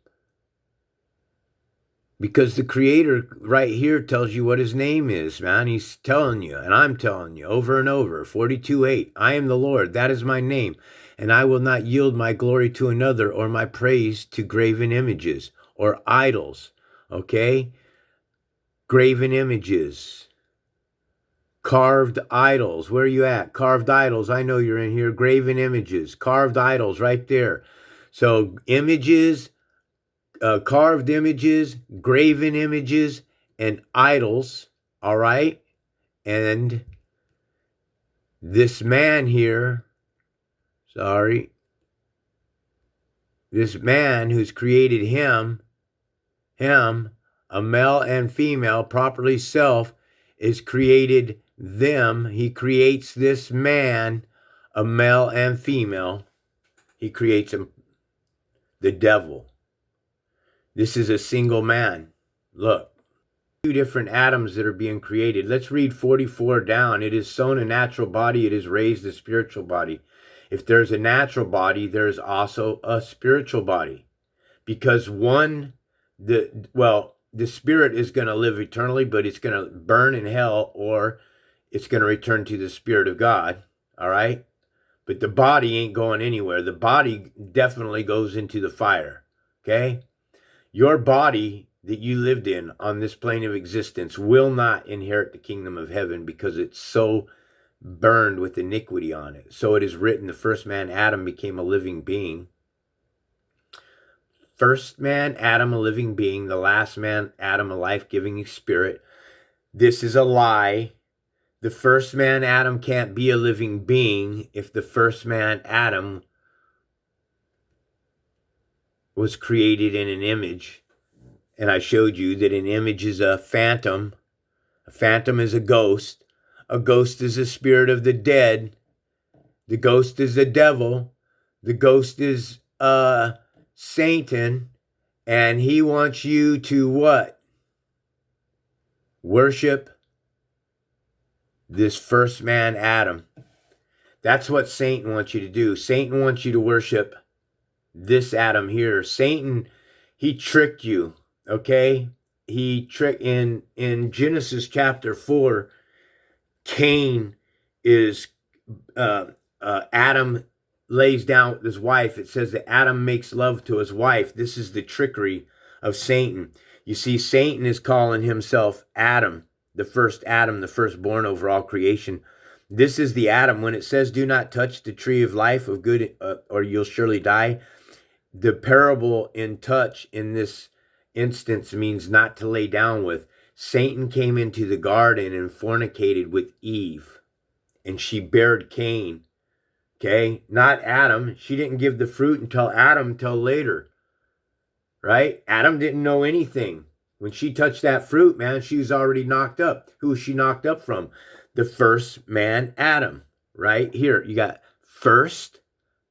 Because the Creator right here tells you what his name is, man. He's telling you, and I'm telling you over and over. 42:8. I am the Lord, that is my name. And I will not yield my glory to another, or my praise to graven images or idols. Okay? Graven images. Carved idols. Where are you at? Carved idols. I know you're in here. Graven images. Carved idols right there. So images, carved images, graven images, and idols, all right? And this man here, this man who's created him, a male and female, properly self, is created them. He creates this man, a male and female. He creates him, the devil. This is a single man. Look, two different atoms that are being created. Let's read 44 down. It is sown a natural body, it is raised a spiritual body. If there's a natural body, there's also a spiritual body. Because the spirit is going to live eternally, but it's going to burn in hell, or it's going to return to the Spirit of God. All right? But the body ain't going anywhere. The body definitely goes into the fire. Okay? Your body that you lived in on this plane of existence will not inherit the kingdom of heaven, because it's so burned with iniquity on it. So it is written, the first man, Adam, became a living being. First man, Adam, a living being. The last man, Adam, a life-giving spirit. This is a lie. The first man, Adam, can't be a living being if the first man, Adam, was created in an image. And I showed you that an image is a phantom. A phantom is a ghost. A ghost is a spirit of the dead. The ghost is the devil. The ghost is Satan. And he wants you to what? Worship this first man, Adam. That's what Satan wants you to do. Satan wants you to worship this Adam here. Satan, he tricked you, okay? He tricked in Genesis chapter 4. Cain is Adam lays down with his wife. It says that Adam makes love to his wife. This is the trickery of Satan. You see, Satan is calling himself Adam, the firstborn over all creation. This is the Adam. When it says, do not touch the tree of life of good, or you'll surely die. The parable in touch in this instance means not to lay down with. Satan came into the garden and fornicated with Eve, and she bared Cain. Okay, not Adam. She didn't give the fruit until later, right? Adam didn't know anything. When she touched that fruit, man, she was already knocked up. Who was she knocked up from? The first man, Adam, right? Here, you got first,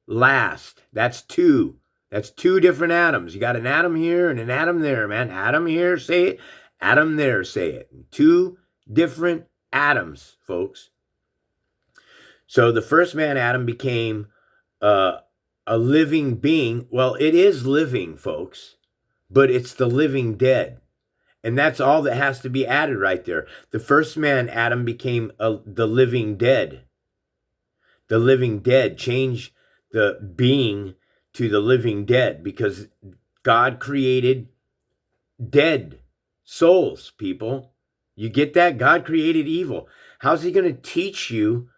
last. That's two. That's two different Adams. You got an Adam here and an Adam there, man. Adam here, say it. Adam there, say it. Two different Adams, folks. So the first man, Adam, became a living being. Well, it is living, folks, but it's the living dead. And that's all that has to be added right there. The first man, Adam, became the living dead. The living dead. Change the being to the living dead, because God created dead souls, people. You get that? God created evil. How's he going to teach you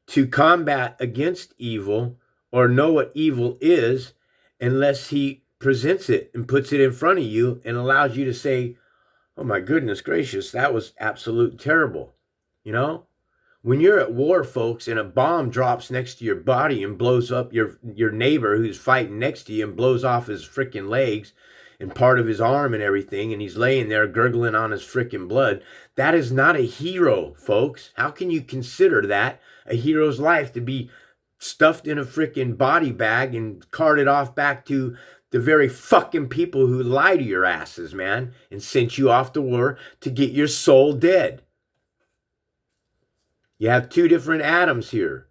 to combat against evil or know what evil is unless he presents it and puts it in front of you and allows you to say, oh my goodness gracious, that was absolute terrible. You know, when you're at war, folks, and a bomb drops next to your body and blows up your neighbor who's fighting next to you and blows off his freaking legs and part of his arm and everything, and he's laying there gurgling on his freaking blood, that is not a hero, folks. How can you consider that a hero's life, to be stuffed in a freaking body bag and carted off back to the very fucking people who lie to your asses, man, and sent you off to war to get your soul dead? You have two different Adams here.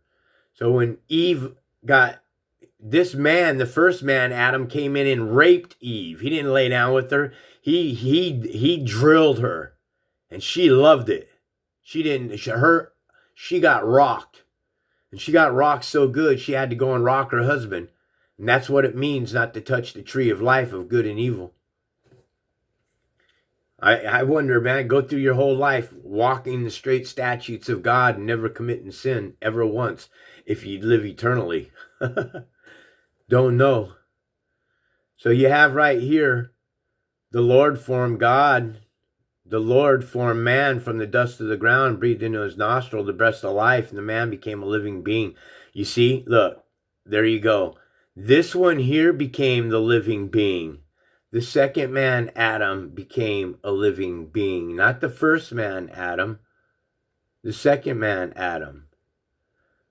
So when Eve got this man, the first man, Adam, came in and raped Eve. He didn't lay down with her. He drilled her, and she loved it. She got rocked. And she got rocked so good, she had to go and rock her husband. And that's what it means not to touch the tree of life of good and evil. I wonder, man, go through your whole life walking the straight statutes of God and never committing sin ever once if you live eternally. Don't know. So you have right here, the Lord formed God. The Lord formed man from the dust of the ground, breathed into his nostril the breath of life, and the man became a living being. You see, look, there you go. This one here became the living being. The second man, Adam, became a living being. Not the first man, Adam. The second man, Adam.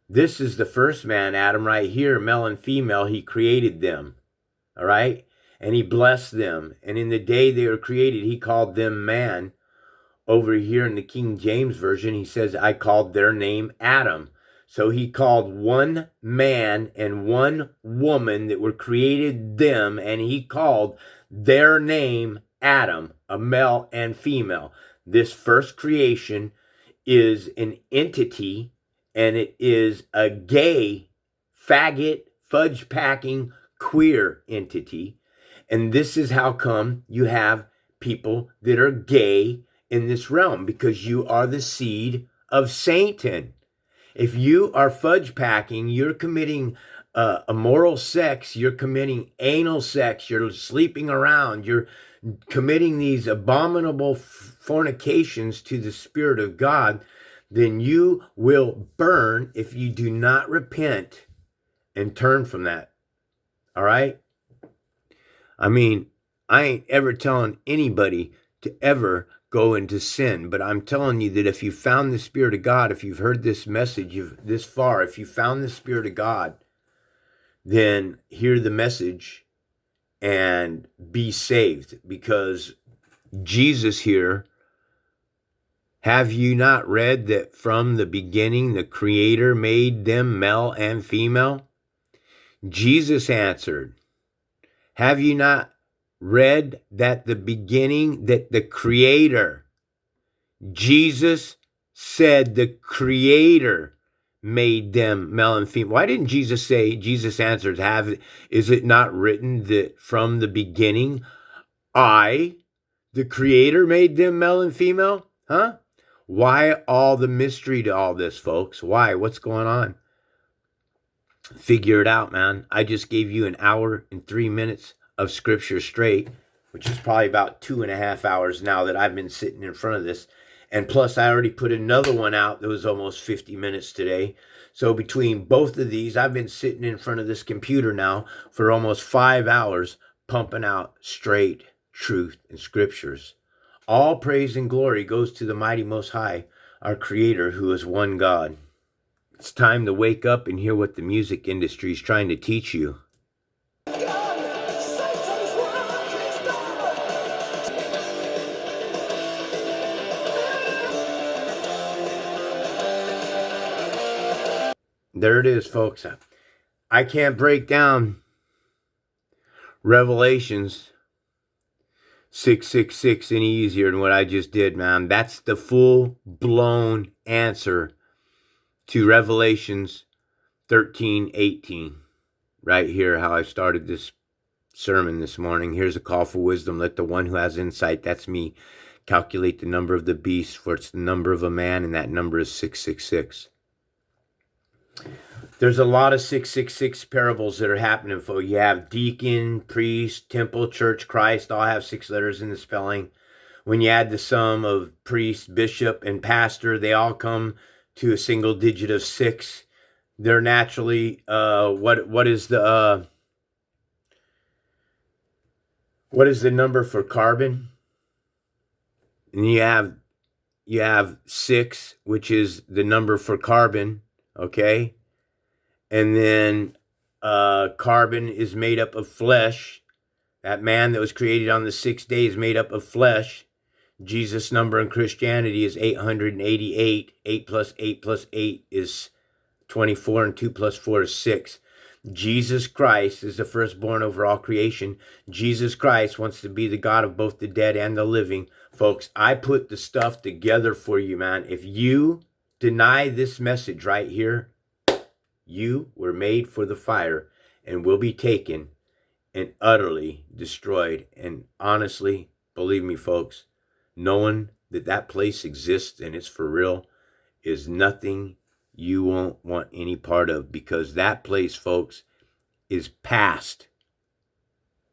This is the first man, Adam, right here, male and female. He created them, all right? And he blessed them. And in the day they were created, he called them man. Over here in the King James Version, he says, I called their name Adam. So he called one man and one woman that were created them, and he called their name Adam, a male and female. This first creation is an entity, and it is a gay, faggot, fudge-packing, queer entity. And this is how come you have people that are gay in this realm, because you are the seed of Satan. If you are fudge packing, you're committing immoral sex, you're committing anal sex, you're sleeping around, you're committing these abominable fornications to the Spirit of God, then you will burn if you do not repent and turn from that. All right? I mean, I ain't ever telling anybody to ever go into sin, but I'm telling you that if you found the Spirit of God, if you've heard this message this far, if you found the Spirit of God, then hear the message and be saved. Because Jesus here, have you not read that from the beginning the Creator made them male and female? Jesus answered, have you not read that the beginning, that the Creator, Jesus said the Creator made them male and female? Why didn't Jesus say, Jesus answered, is it not written that from the beginning, I The Creator made them male and female? Huh? Why all the mystery to all this, folks? Why? What's going on? Figure it out, man. I just gave you an hour and 3 minutes of scripture straight, which is probably about 2.5 hours now that I've been sitting in front of this. And plus, I already put another one out that was almost 50 minutes today. So between both of these, I've been sitting in front of this computer now for almost 5 hours, pumping out straight truth and scriptures. All praise and glory goes to the mighty Most High, our Creator, who is one God. It's time to wake up and hear what the music industry is trying to teach you. There it is, folks. I can't break down Revelations 666 any easier than what I just did, man. That's the full-blown answer to Revelations 13:18. Right here, how I started this sermon this morning. Here's a call for wisdom. Let the one who has insight, that's me, calculate the number of the beast, for it's the number of a man, and that number is 666. There's a lot of 666 parables that are happening, folks. You have deacon, priest, temple, church, Christ, all have 6 letters in the spelling. When you add the sum of priest, bishop, and pastor, they all come to a single digit of 6. They're naturally, what is the number for carbon? And you have 6, which is the number for carbon, okay? And then carbon is made up of flesh. That man that was created on the 6th day is made up of flesh. Jesus' number in Christianity is 888. 8 plus 8 plus 8 is 24, and 2 plus 4 is 6. Jesus Christ is the firstborn over all creation. Jesus Christ wants to be the God of both the dead and the living. Folks, I put the stuff together for you, man. If you deny this message right here, you were made for the fire and will be taken and utterly destroyed. And honestly, believe me, folks, knowing that that place exists and it's for real is nothing you won't want any part of, because that place, folks, is past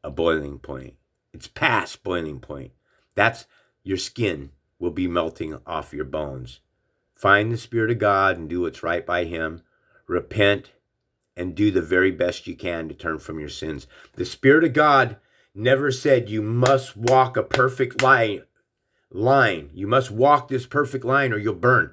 a boiling point. It's past boiling point. That's your skin will be melting off your bones. Find the Spirit of God and do what's right by Him. Repent and do the very best you can to turn from your sins. The Spirit of God never said you must walk a perfect line. You must walk this perfect line or you'll burn.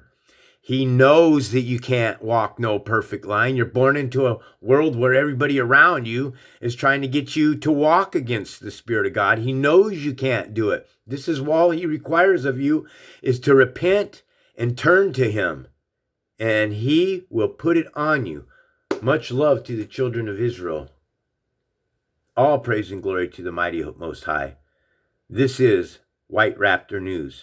He knows that you can't walk no perfect line. You're born into a world where everybody around you is trying to get you to walk against the Spirit of God. He knows you can't do it. This is all He requires of you, is to repent and turn to Him, and He will put it on you. Much love to the children of Israel. All praise and glory to the mighty Most High. This is White Raptor News.